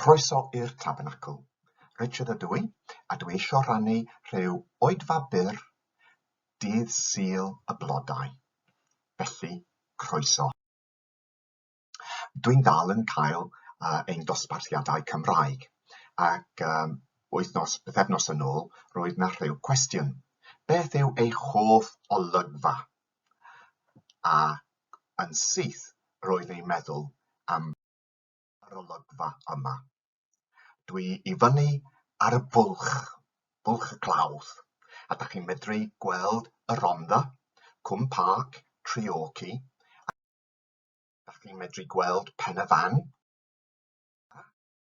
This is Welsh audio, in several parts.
Croeso i'r Tabernacl. Richard ydw I, a dwi eisiau rhannu rhyw oedfa byr Dydd Sul y Blodau. Felly, croeso. Dwi'n dal yn cael ein dosbarthiadau Cymraeg, ac bythefnos yn ôl roedd yna rhyw cwestiwn. Beth yw eich hoff olygfa? A yn syth roedd i'n meddwl am yr olygfa yma. Dwi i fyny ar y bwlch y clawdd, a da chi'n medru gweld y Rhondda, Cwm Parc, Treorci, da chi'n medru gweld Pen-y-Bont,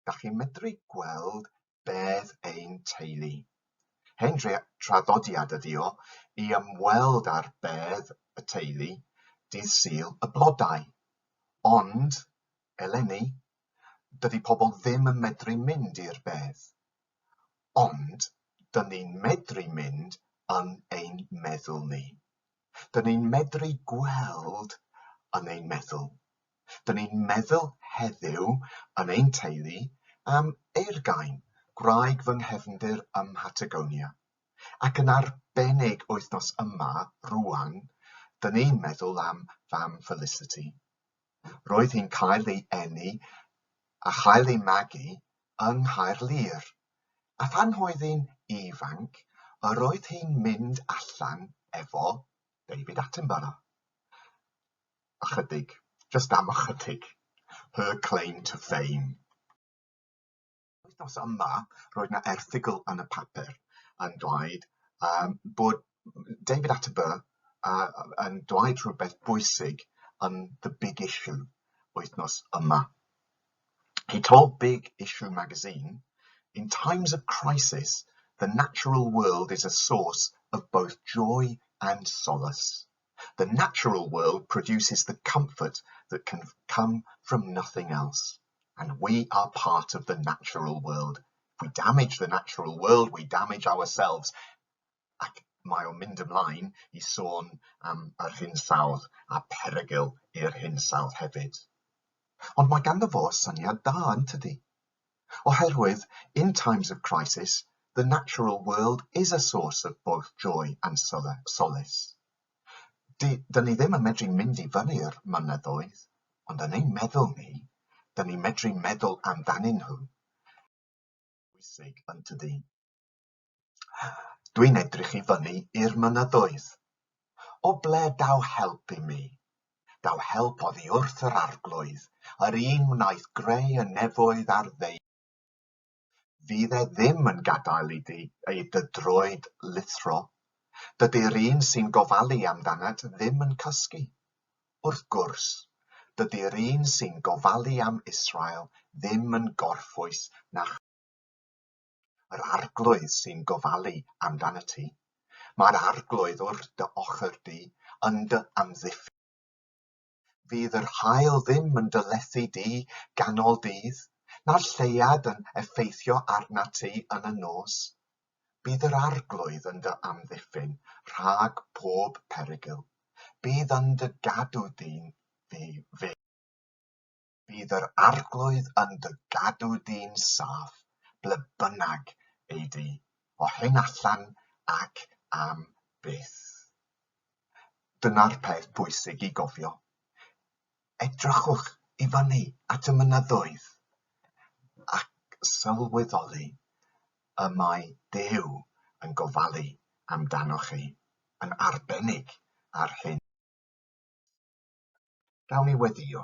da chi'n medru gweld bedd ein teulu. Hen traddodiad ydi o i ymweld â'r bedd y teulu Dydd Sul y Blodau. Ond, eleni, dydy pobl ddim yn medru mynd i'r bedd. Ond, dyn ni'n medru mynd yn ein meddwl ni. Dyn ni'n medru gweld yn ein meddwl. Dyn ni'n meddwl heddiw yn ein teulu am Eirgain, gwraig fy nghefndir ym Mhatagonia. Ac yn arbennig wythnos yma, rwan, dyn ni'n meddwl am fam Felicity. Roedd hi'n cael ei eni a chael ei magu yng Nghaerlir. A phan oedd hi'n ifanc, roedd hi'n mynd allan efo David Attenborough. Ychydig, just am ychydig. Her claim to fame. Wythnos yma, roedd yna erthygl yn y papur yn dweud bod David Attenborough yn dweud rhywbeth bwysig yn The Big Issue wythnos yma. He told Big Issue magazine, "In times of crisis, the natural world is a source of both joy and solace. The natural world produces the comfort that can come from nothing else. And we are part of the natural world. If we damage the natural world, we damage ourselves." Ac mae o'n mynd ymlaen i sôn am yr hinsawdd a perygl i'r hinsawdd hefyd. Ond mae ganddo fo syniad da yn tydi. Oherwydd, in times of crisis, the natural world is a source of both joy and solace. Dyn ni ddim yn medru mynd i fyny'r mynyddoedd, ond yn ein meddwl ni, dyn ni medru meddwl amdanyn nhw. Bwysig yn tydi. Dwi'n edrych i fyny i'r mynyddoedd. O ble daw help i mi? Daw help oddi wrth yr arglwydd, yr un wnaeth greu y nefoedd ar ddei. Fydd e ddim yn gadael ei dydroed lithro. Dydy'r un sy'n gofalu amdanat ddim yn cysgu. Wrth gwrs, dydy'r un sy'n gofalu am Israel ddim yn gorffwys na yr arglwydd sy'n gofalu amdanat ti. Mae'r arglwydd wrth dy ochr di yn dy amddiffyn. Fydd yr haul ddim yn dylethu di ganol dydd, na'r lleiad yn effeithio arnat ti yn y nos. Bydd yr arglwydd yn dy amddiffyn rhag pob perygl. Bydd yn dy gadw di'n fe. Bydd yr arglwydd yn dy gadw di'n saff, ble bynnag ei di, o hyn allan ac am byth. Dyna'r peth bwysig i gofio. Edrychwch i fyny at y mynyddoedd ac sylweddoli y mae Duw yn gofalu amdano chi yn arbennig ar hyn. Gawn ni weddio.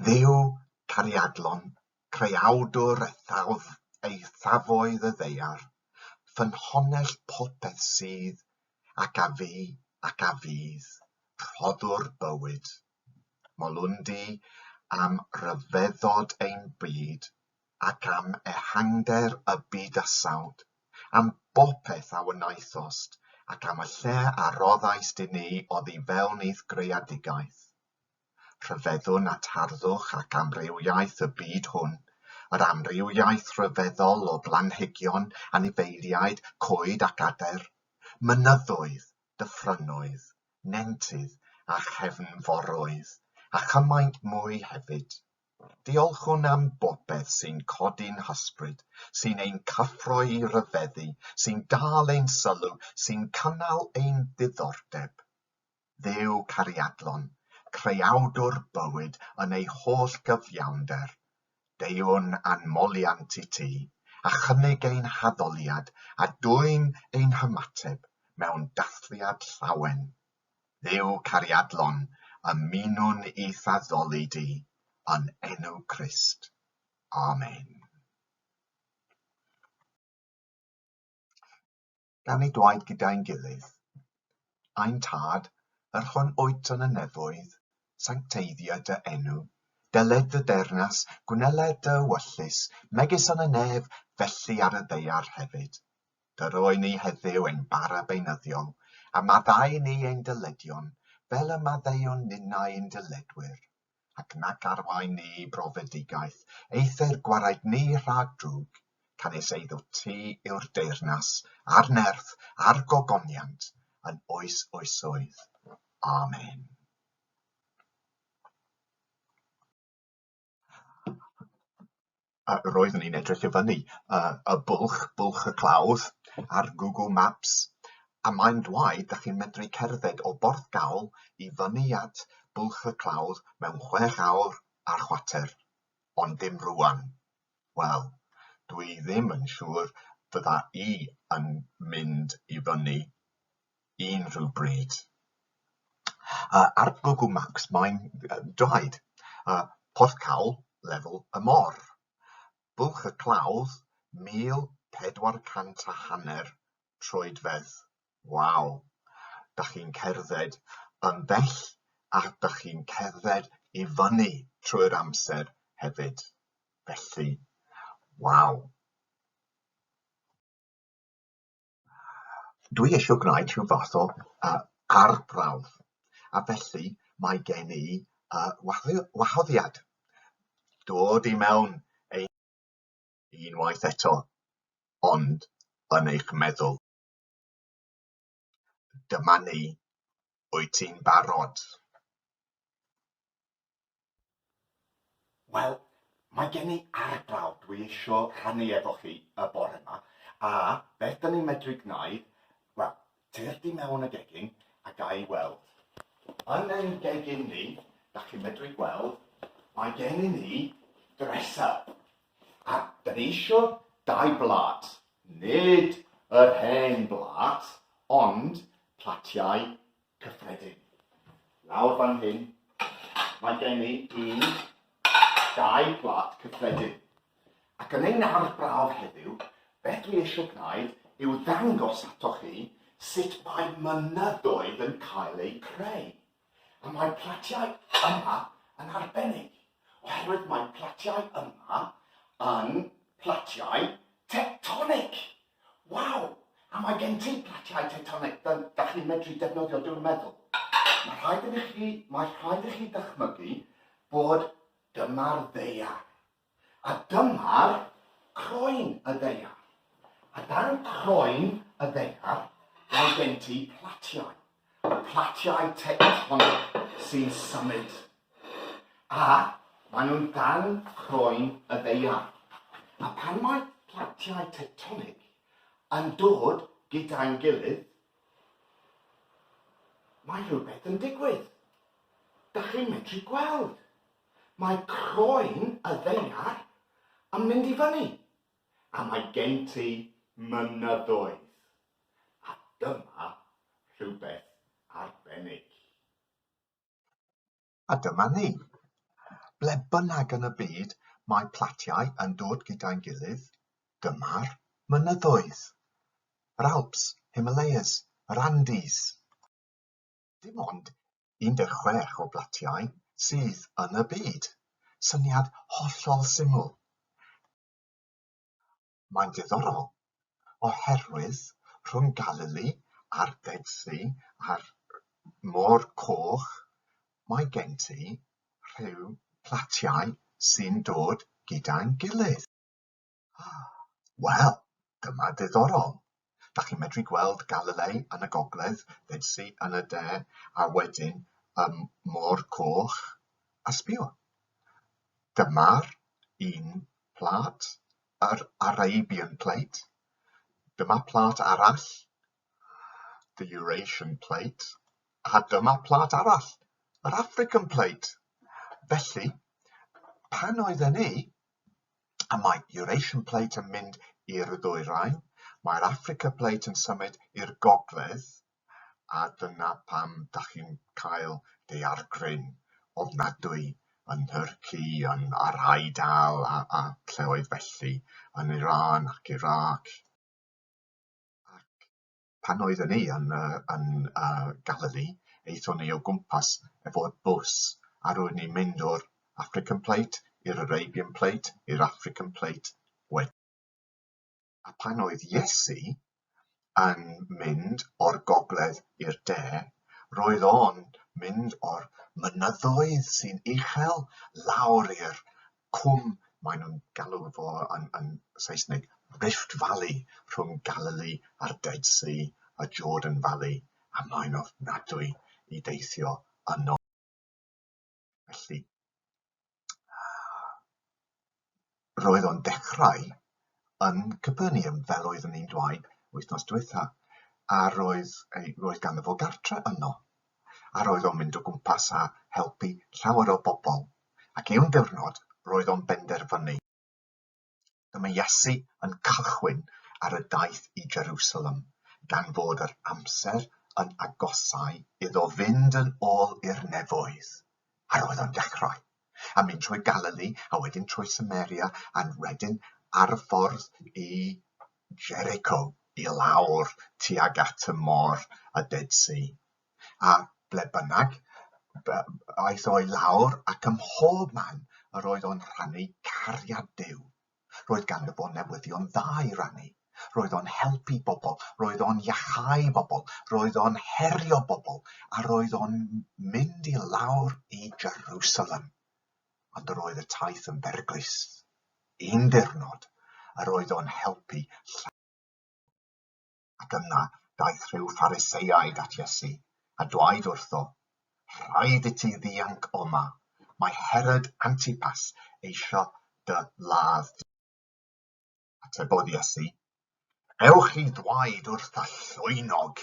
Dduw cariadlon, creawdwr eithafoedd y ddeiar, ffynhonnell popeth sydd ac a fi ac a fydd. Rhoddwr bywyd, molwn di am ryfeddod ein byd ac am ehangder y byd ysawd, am bopeth a wnaethost ac am y lle a roddais di ni oddi fewn eidd greadigaeth. Rhyfeddwn at harddwch ac amrywiaeth y byd hwn, yr amrywiaeth rhyfeddol o blanhigion, anifeiliaid, coed ac ader, mynyddoedd, dyffrynnoedd, nentydd a chefnforoedd, a chymaint mwy hefyd. Diolchwn am bopeth sy'n codi'n hysbryd, sy'n ein cyffro i ryfeddu, sy'n dal ein sylw, sy'n cynnal ein diddordeb. Dduw cariadlon, creuawdwr bywyd yn ei holl gyfiawnder, deiwn anmoliant i ti, a chynnig ein haddoliad, a dwyn ein hymateb mewn dathliad llawen. Dduw cariadlon, ymunwn i thaddoli di, yn enw Crist. Amen. Gan ei dwaed gyda'n gilydd, a'n tad, yr hwn oet yn y nefoedd, sancteiddio dy enw, dyled dy dernas, gwneled dy wyllus, megis yn y nef, felly ar y ddeiar hefyd. Dyroen ni heddiw ein bara beunyddiol, a maddau ni ein dyledion, fel y maddeuwn ninnau ein dyledwyr, ac nac arwain ni brofedigaeth, either gwared ni rhag drwg, canis eiddo ti yw'r deyrnas, a'r nerth, a'r gogoniant, yn oes oesoedd. Amen. Roeddwn i'n edrych i fyny y bwlch y clawdd ar Google Maps, a mae'n dweud ydych chi'n medru cerdded o Borthgawl i fyny at bwlch y clawdd mewn 6 awr ar chwarter, ond dim rwan. Wel, dwi ddim yn siŵr fydda i yn mynd i fyny unrhyw bryd. Ar Google Maps mae'n dweud Porthcawl, lefel y môr. Bwlch y clawdd, 1450 troedfedd. Waw, dach chi'n cerdded yn bell a dach chi'n cerdded i fyny trwy'r amser hefyd. Felly, waw. Dwi eisiau gwneud rhyw fath o arbrawf, a felly mae gen i wahoddiad. Dod i mewn unwaith eto, ond yn eich meddwl. Dyma ni, wyt ti'n barod? Wel, mae gen i arbrawf dwi eisiau rhannu efo chi y bore yma, a beth da ni'n medru gwneud, wel, tyr di mewn y gegin a ga i weld. Yn ein gegin ni, da chi'n medru gweld, mae gen i ni dresser. A da ni eisiau 2 blat, nid yr hen blat, ond platiau cyffredin. Lawr fan hyn, mae gen i 2 blat cyffredin. Ac yn ein arbrawf heddiw, beth dwi eisiau gwneud yw ddangos ato chi sut mae mynyddoedd yn cael eu creu. A mae platiau yma yn arbennig, oherwydd mae platiau yma yn platiau tectonic. Waw! A mae gen ti platiau tectonic da chi'n medru defnyddio, dwi'n meddwl. Mae rhaid i chi dychmygu bod dyma'r ddaear. A dyma'r croen y ddaear. A dan croen y ddaear, mae gen ti platiau. Platiau tectonic sy'n symud. A maen nhw'n dan croen y ddaear. A pan mae platiau tectonic yn dod gyda'n gilydd, mae rhywbeth yn digwydd. Dach chi'n medru gweld. Mae croen y ddaear yn mynd i fyny. A mae gen ti mynyddoedd. A dyma rhywbeth arbennig. A dyma ni. Ble bynnag yn y byd mae platiau yn dod gyda'n gilydd, dyma'r mynyddoedd. Yr Alps, Himalayas, yr Andes. Dim ond 16 o blatiau sydd yn y byd. Syniad hollol syml. Mae'n diddorol, oherwydd rhwng Galili a'r Dydd Sul a'r Môr Coch, mae gen ti rhyw platiau sy'n dod gyda'n gilydd. Wel, dyma diddorol. Dach chi'n medru gweld Galilei yn y gogledd, Dydd Sul yn y de, a wedyn Môr Coch a sbïo. Dyma'r un plat, yr Arabian Plate. Dyma plat arall, the Eurasian Plate. A dyma plat arall, yr African Plate. Felly, pan oedden ni, a mae Eurasian Plate yn mynd i'r ddwyrain, mae'r Africa Plate yn symud i'r gogledd, a dyna pam da chi'n cael daeargryn ofnadwy yn Nhyrci, yn yr Eidal a lle oedd felly, yn Iran ac Iraq. Ac pan oedden ni yn Galilee, eithon ni o gwmpas efo bws, a roeddwn ni'n mynd o'r African Plate i'r Arabian Plate, i'r African Plate wedyn. A pan oedd Iesu yn mynd o'r gogledd i'r de, roedd o'n mynd o'r mynyddoedd sy'n uchel lawr i'r cwm, maen nhw'n galw fo yn Saesneg, Rift Valley, rhwng Galilee a'r Dead Sea, a Jordan Valley, a mae'n ofnadwy i deithio yno. Felly, roedd o'n dechrau yn Capernaum, fel oeddwn ni'n dweud wythnos diwetha, a roedd ganddo fo gartre yno. A roedd o'n mynd o gwmpas a helpu llawer o bobl. Ac un diwrnod, roedd o'n benderfynu. Dyma Iesu yn cychwyn ar y daith i Jerusalem, gan fod yr amser yn agosau iddo fynd yn ôl i'r nefoedd. A roedd o'n dechrau. A mynd trwy Galilee, a wedyn trwy Samaria, a wedyn ar y ffordd i Jericho, i lawr tuag at y môr y Dead Sea. A ble bynnag, aeth o'i lawr ac ym mhob man yr oedd o'n rhannu cariad Duw. Roedd ganddo fo newyddion dda i rannu. Roedd o'n helpu bobl, roedd o'n iachau bobl, roedd o'n herio bobl, a roedd o'n mynd i lawr i Jerusalem. Ond yr oedd y taith yn berglus. Un diwrnod, yr oedd o'n helpu llawer. Ac yna, daeth rhyw Phariseiaid at Iesu, a dwaed wrtho, rhaid I ti ddianc o ma. Mae Herod Antipas eisiau dy ladd. Atebodd Iesu, ewch I ddwaed wrth y llwynog,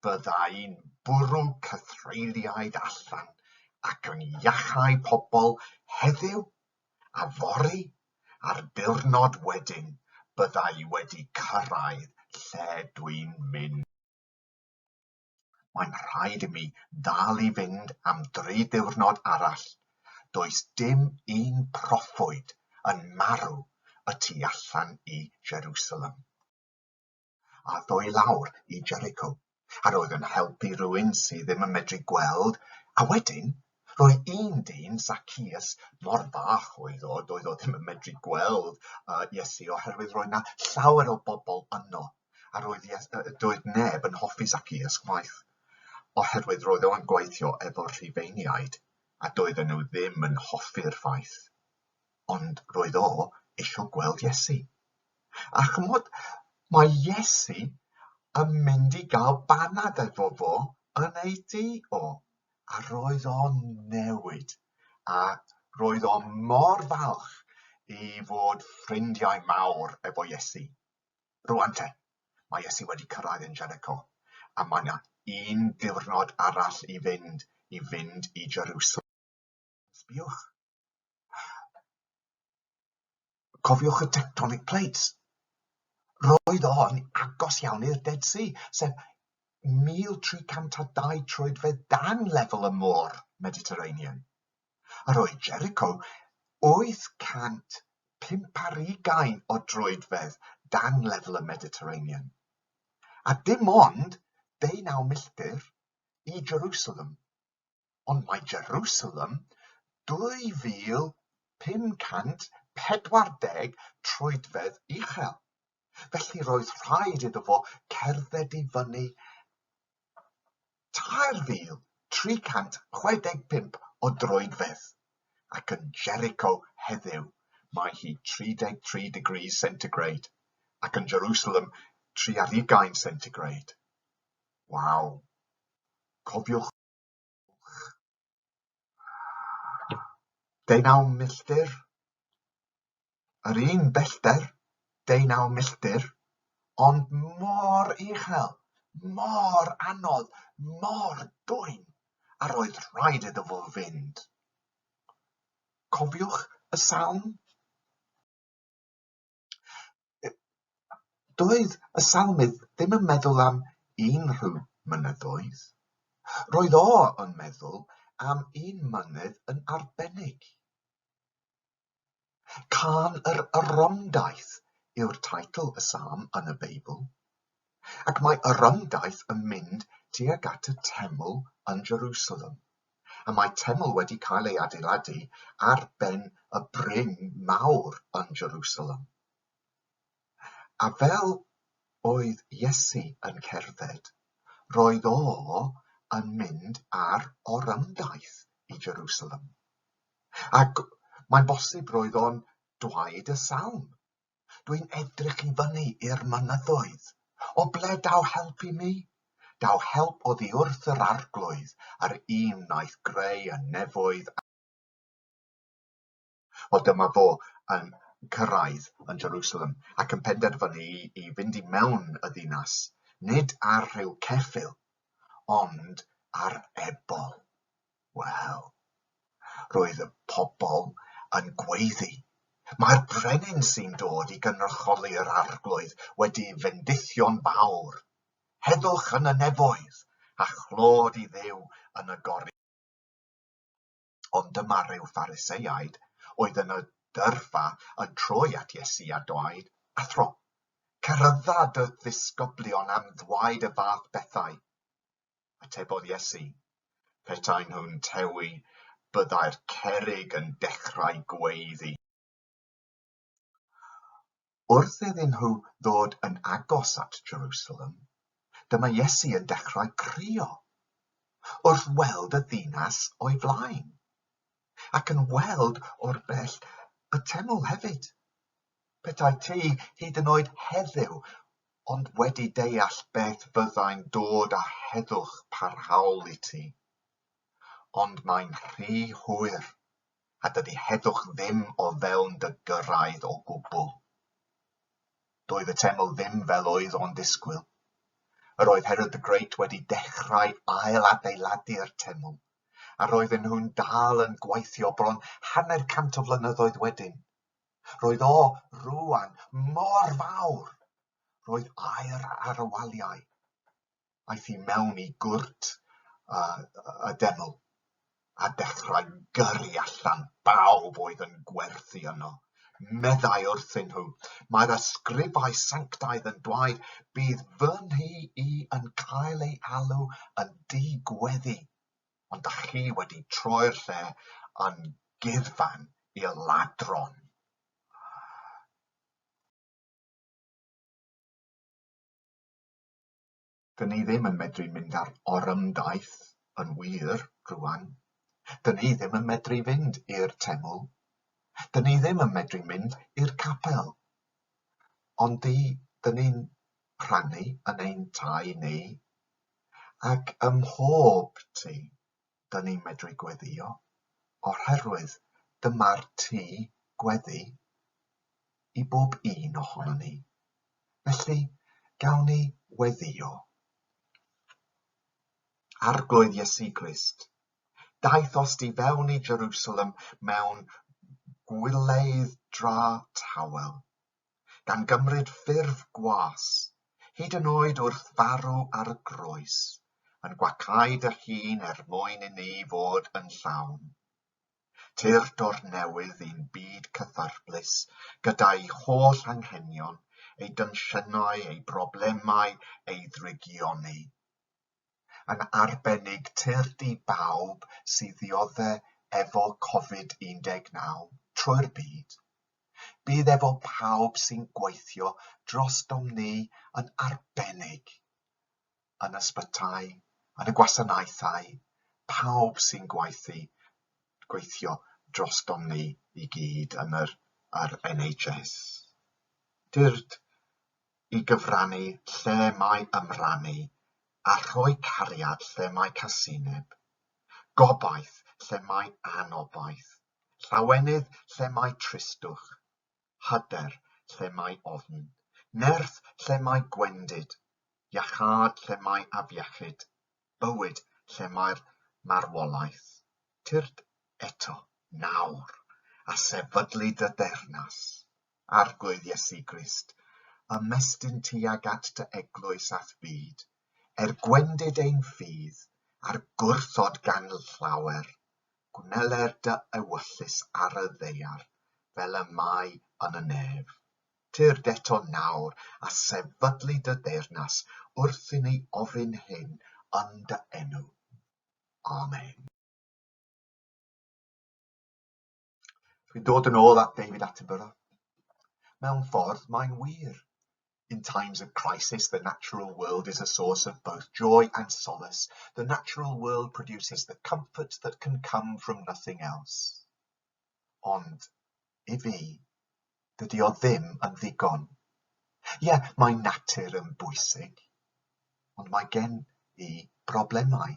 byddai'n bwrw cythreiliaid allan ac yn iachau pobl heddiw a fori, a'r diwrnod wedyn byddai wedi cyrraedd lle dwi'n mynd. Mae'n rhaid I mi ddal I fynd am 3 diwrnod arall. Does dim un proffwyd yn marw y tu allan I Jerusalem. A ddoi lawr I Jericho, a roedd yn helpu rhywun sydd ddim yn medru gweld, a wedyn roedd un dyn, Zacchaeus, mor fach oedd o, doedd o ddim yn medru gweld Iesu oherwydd roedd yna llawer o bobl yno, a doedd neb yn hoffi Zacchaeus chwaith, oherwydd roedd o'n gweithio efo Rhufeiniaid, a doedden nhw ddim yn hoffi'r ffaith. Ond roedd o eisiau gweld Iesu. A chymod, mae Iesu yn mynd I gael banad efo fo yn ei dŷ o. A roedd o'n newid, a roedd o'n mor falch I fod ffrindiau mawr efo Iesu. Rwan te, mae Iesu wedi cyrraedd yn Jericho, a mae yna un diwrnod arall I fynd I Jerusalem. Sbiwch. Cofiwch y tectonic plates. Roedd o'n agos iawn i'r Dead Sea, sef 1302 troedfedd dan lefel y môr Mediterranean. A roedd Jericho 850 o droedfedd dan lefel y Mediterranean. A dim ond 19 milltir I Jerusalem. Ond mae Jerusalem 2540 troedfedd uchel. Felly roedd rhaid iddo fo cerdded I fyny 3,365 o droedfedd. Ac yn Jericho heddiw, mae hi 33 degrees centigrade, ac yn Jerusalem 30 centigrade. Waw. Cofiwch. 19 milltir. Yr un bellter, 19 milltir, ond mor uchel, mor anodd, mor dwym, a roedd rhaid iddo fo fynd. Cofiwch y salm? Doedd y salmydd ddim yn meddwl am unrhyw mynyddoedd. Roedd o yn meddwl am un mynydd yn arbennig. Cân yr Yromdaith yw'r teitl y salm yn y Beibl, ac mae Yromdaith yn mynd tuag at y teml yn Jerusalem, a mae teml wedi cael ei adeiladu ar ben y bryn mawr yn Jerusalem. A fel oedd Iesu yn cerdded, roedd o yn mynd ar Orymdaith i Jerusalem. Ac mae'n bosib roedd o'n dweud y salm. Dwi'n edrych i fyny i'r mynyddoedd. O ble daw help i mi? Daw help oddi wrth yr arglwydd, ar un wnaeth greu y nefoedd. O dyma fo yn cyrraedd yn Jerusalem ac yn penderfynu i fynd i mewn y ddinas, nid ar rhyw ceffyl, ond ar ebol. Wel, roedd y pobl yn gweiddi. Mae'r brenin sy'n dod i gynrychioli'r arglwydd wedi fendithio'n fawr. Heddwch yn y nefoedd a chlod i Dduw yn y gori. Ond dyma ryw Phariseiaid oedd yn y dyrfa yn troi at Iesu a dweud, Athro, cerydda dy ddisgyblion am ddweud y fath bethau. Atebodd Iesu, petai nhw'n tewi, byddai'r cerrig yn dechrau gweiddi. Wrth iddyn nhw ddod yn agos at Jerusalem, dyma Iesu yn dechrau crio, wrth weld y ddinas o'i flaen, ac yn weld o'r bell y teml hefyd. Petai ti hyd yn oed heddiw, ond wedi deall beth fyddai'n dod â heddwch parhaol i ti. Ond mae'n rhy hwyr, a dydy heddwch ddim o fewn dy gyrraedd o gwbl. Doedd y teml ddim fel oedd o'n disgwyl. Yr oedd Herod the Great wedi dechrau ail-adeiladu'r teml, a roedden nhw'n dal yn gweithio bron 100 flynyddoedd wedyn. Roedd o rŵan mor fawr. Roedd air ar y waliau. Aeth hi mewn i gwrt y deml a dechrau gyrru allan bawb oedd yn gwerthu yno. Meddai wrthyn nhw, mae'r ysgrifau sanctaidd yn dweud bydd fy nhi i yn cael ei alw yn digweddi, ond â chi wedi troi'r lle yn guddfan i'r ladron. Dyn ni ddim yn medru mynd ar Orymdaith yn wir rwan. Dyn ni ddim yn medru fynd i'r teml. Dyn ni ddim yn medru mynd i'r capel. Ond dyn ni'n rhannu yn ein tai ni. Ac ym mhob tŷ, dyn ni'n medru gweddio, oherwydd dyma'r tŷ gweddi i bob un ohono ni. Felly, gawn ni weddio. Arglwydd Iesu Grist, daeth os di fewn i Jerusalem mewn gwileidd dra tawel, gan gymryd ffurf gwas, hyd yn oed wrth farw ar y groes, yn gwacau dy hun mwyn i ni fod yn llawn. Tyrd o'r newydd i'n byd cythyrblus, gyda'i holl anghenion, ei densiynau, ei broblemau, ei ddrygioni. Yn arbennig tyrd i bawb sydd ddioddau efo Covid-19 trwy'r byd. Bydd efo pawb sy'n gweithio drostom ni yn arbennig. Yn ysbytai, yn y gwasanaethau, pawb sy'n gweithio drostom ni i gyd yn yr NHS. Tyrd i gyfrannu lle mae ymrannu, a rhoi cariad lle mae casineb, gobaith lle mae anobaith, Llawenydd lle mae tristwch, hyder lle mae ofn, nerth lle mae gwendid, iachad lle mae afiechyd, bywyd lle mae'r marwolaeth. Tyrd eto nawr, a sefydlu dy dernas. Arglwydd Iesu Grist, ymestyn tuag at dy eglwys ath byd, gwendid ein ffydd, a'r gwrthod gan llawer, gwneler dy ewyllus ar y ddeiar, fel y mae yn y nef. Tyrd eto nawr, a sefydlu dy deyrnas, wrth i ni ofyn hyn yn dy enw. Amen. Dwi'n dod yn ôl at David Attenborough. Mewn ffordd, mae'n wir. In times of crisis, the natural world is a source of both joy and solace. The natural world produces the comfort that can come from nothing else. Ond, I fi, dydy o ddim yn ddigon. Ie, mae natur yn bwysig, ond mae gen I broblemau,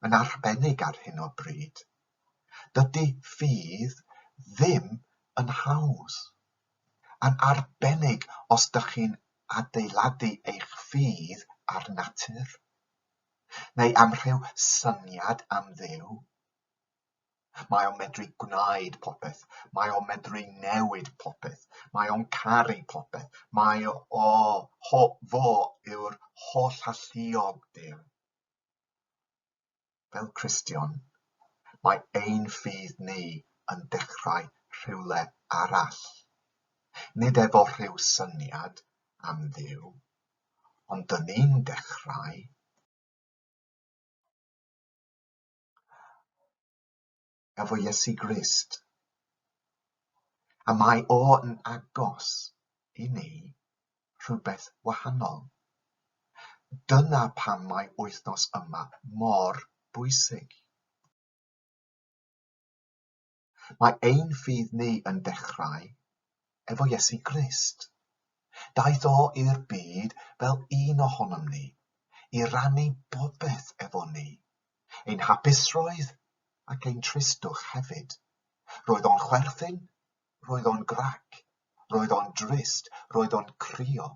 yn arbennig ar hyn o bryd. Dydy ffydd ddim yn haws. Yn arbennig os dych chi'n adeiladu eich ffydd ar natur, neu am rhyw syniad am Dduw. Mae o'n medru gwneud popeth, mae o'n medru newid popeth, mae o'n caru popeth, mae fo yw'r holl alluog Duw. Fel Cristion, mae ein ffydd ni yn dechrau rhywle arall. Nid efo rhyw syniad am Dduw, ond dyn ni'n dechrau efo Iesu Grist. A mae o yn agos I ni rhywbeth wahanol. Dyna pam mae wythnos yma mor bwysig. Mae ein ffydd ni yn dechrau efo Iesu Grist. Daeth o i'r byd fel un ohonom ni, I rannu bobeth efo ni. Ein hapusrwydd ac ein tristwch hefyd. Roedd o'n chwerthin, roedd o'n grac, roedd o'n drist, roedd o'n crio.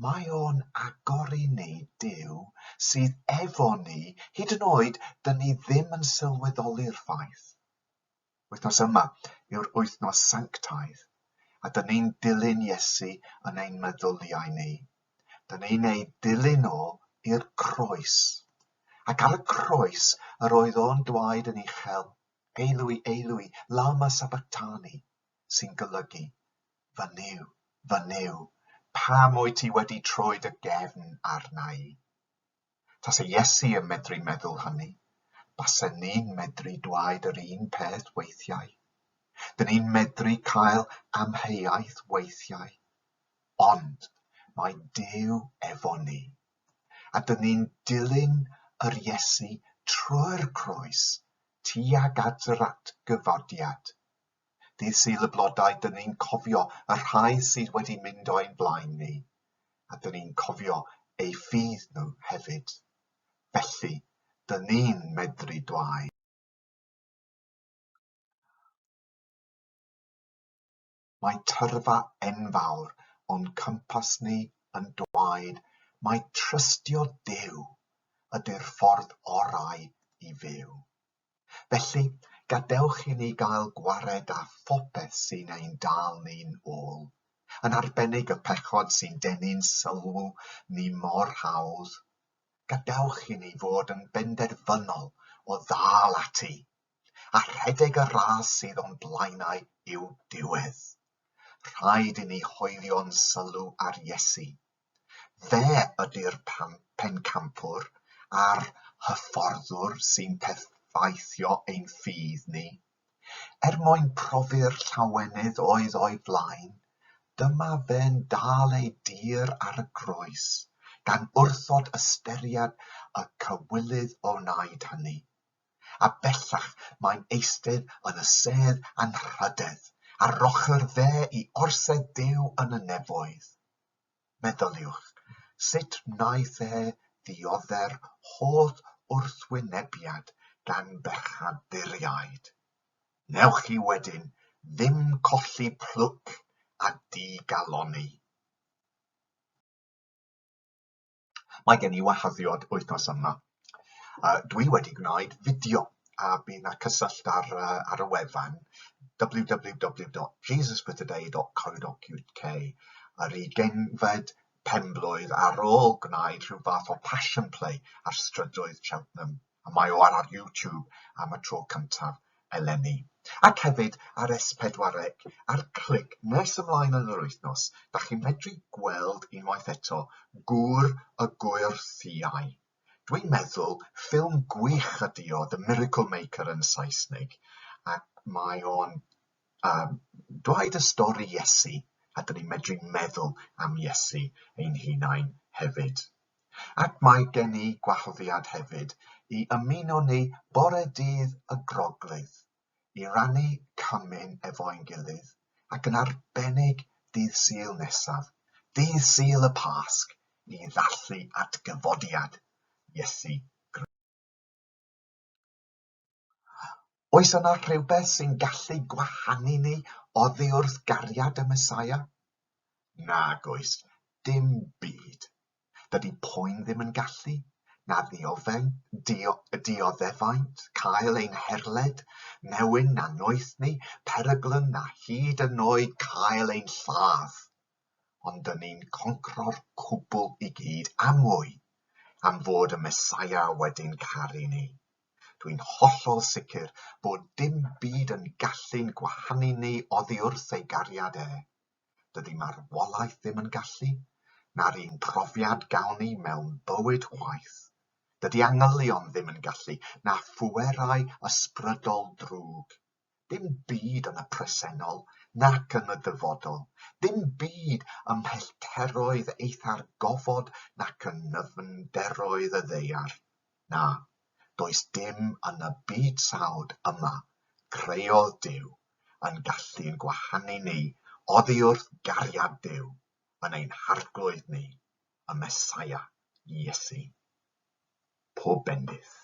Mae o'n agor I ni Duw sydd efo ni hyd yn oed dyn ni ddim yn sylweddoli'r ffaith. Wythnos yma yw'r wythnos sanctaidd, a dyn ni'n dilyn Iesu yn ein meddyliau ni. Dyn ni'n ei dilyn o i'r croes. Ac ar y croes yr oedd o'n dwaed yn uchel, Eilwi, Eilwi, lama sabachthani, sy'n golygu, fy niw, pam wyt ti wedi troed y gefn arna I. Tase Iesu yn medru meddwl hynny, basen ni'n medru dwaed yr un peth weithiau. Dyn ni'n medru cael amheuaeth weithiau. Ond mae Duw efo ni. A dyn ni'n dilyn yr Iesu trwy'r croes tuag at yr atgyfodiad. Dydd Sul y Blodau, dyn ni'n cofio y rhai sydd wedi mynd o'n blaen ni, a dyn ni'n cofio ei ffydd nhw hefyd. Felly, dyn ni'n medru dwaed. Mae tyrfa enfawr o'n cwmpas ni yn dwaed, mae trystio Duw ydy'r ffordd orau I fyw. Felly, gadewch I ni gael gwared â phopeth sy'n ein dal ni'n ôl, yn arbennig y pechod sy'n denu'n sylw ni mor hawdd. Gadewch I ni fod yn benderfynol o ddal ati, a rhedeg y ras sydd o'n blaenau i'w diwedd. Rhaid I ni hoelio'n sylw ar Iesu. Fe ydy'r pencampwr a'r hyfforddwr sy'n peffaithio ein ffydd ni. Mwyn profi'r llawenydd oedd o'i flaen, dyma fe'n dal ei dir ar y groes, gan wrthod ystyried y cywilydd o wneud hynny. A bellach mae'n eistedd yn y sedd anrhydedd, ar ochr fe I orsedd Duw yn y nefoedd. Meddyliwch, sut wnaeth ddiodde'r holl wrthwynebiad gan bechaduriaid. Newch chi wedyn ddim colli plwc a digaloni. Mae gen I wahoddiad wythnos yma. Dwi wedi gwneud fideo a bydd yna cysyllt ar y wefan www.jesusfortoday.co.uk yr 20 penblwydd ar ôl gwneud rhyw fath o passion play ar strydoedd Cheltenham. A mae o ar YouTube am y tro cyntaf eleni. Ac hefyd ar S4C ar clic nes ymlaen yn yr wythnos, da chi'n medru gweld unwaith eto Gŵr y Gwrthiau. Dwi'n meddwl ffilm gwych ydi o, The Miracle Maker yn Saesnig, ac mae o'n dweud y stori Iesu, a dyn ni'n medru meddwl am Iesu ein hunain hefyd. Ac mae gen I gwahoddiad hefyd I ymuno ni bore dydd y Groglith, I rannu cymun efo ein gilydd, ac yn arbennig dydd Sul nesaf, dydd Sul y Pasg, I ddathlu at gyfodiad Iesu. Oes yna rhywbeth sy'n gallu gwahanu ni oddi wrth gariad y Mesaia? Nag oes, dim byd. Dydy poen ddim yn gallu, na dioddefaint, cael ein herled, newyn na noethni, peryglon na hyd yn oed cael ein lladd. Ond dyn ni'n concro'r cwbl I gyd a mwy am fod y Mesaia wedi'n caru ni. Dwi'n hollol sicr bod dim byd yn gallu'n gwahanu ni oddi wrth ei gariad Dydy marwolaeth ddim yn gallu, na'r un profiad gawn ni mewn bywyd chwaith. Dydy angylion ddim yn gallu, na phwerau ysbrydol drwg. Dim byd yn y presennol, nac yn y dyfodol. Dim byd ym mhellteroedd eitha'r gofod nac yn nyfnderoedd y ddeiar. Na, does dim yn y byd sawd yma creodd Duw yn gallu'n gwahanu ni oddi wrth gariad Duw yn ein harglwydd ni, y Mesaia Iesu. Pob bendith.